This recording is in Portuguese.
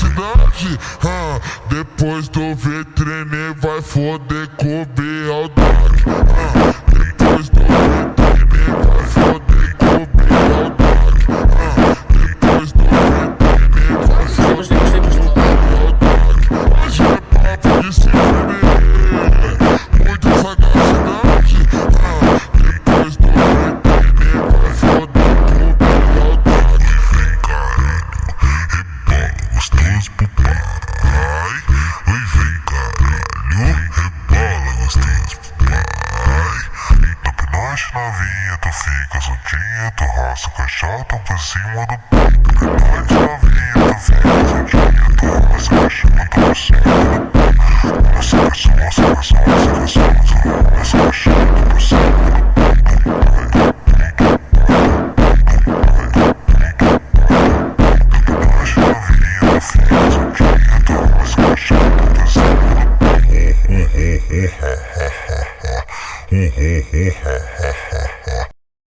sagacidade. Depois do V-Treine vai foder com beldade. Depois do V-Treine vai foder com beldade. Depois do V-Treine vai foder com beldade. Hoje é papo de se tremer, muita sagacidade. Depois do V-Treine vai foder com beldade. Vem caralho, rebola gostoso pro pai. Oi, vem caralho, rebola gostoso pro pai. Então que nós novinha, tu fica soltinha, tu raça o caixotão por cima do peito. Que nós novinha, tu fica soltinha, tu raça o caixotão por cima do peito. Nossa caixão, nossa caixão, nossa caixão, nossa caixotão por cima do peito. Ha ha ha ha ha.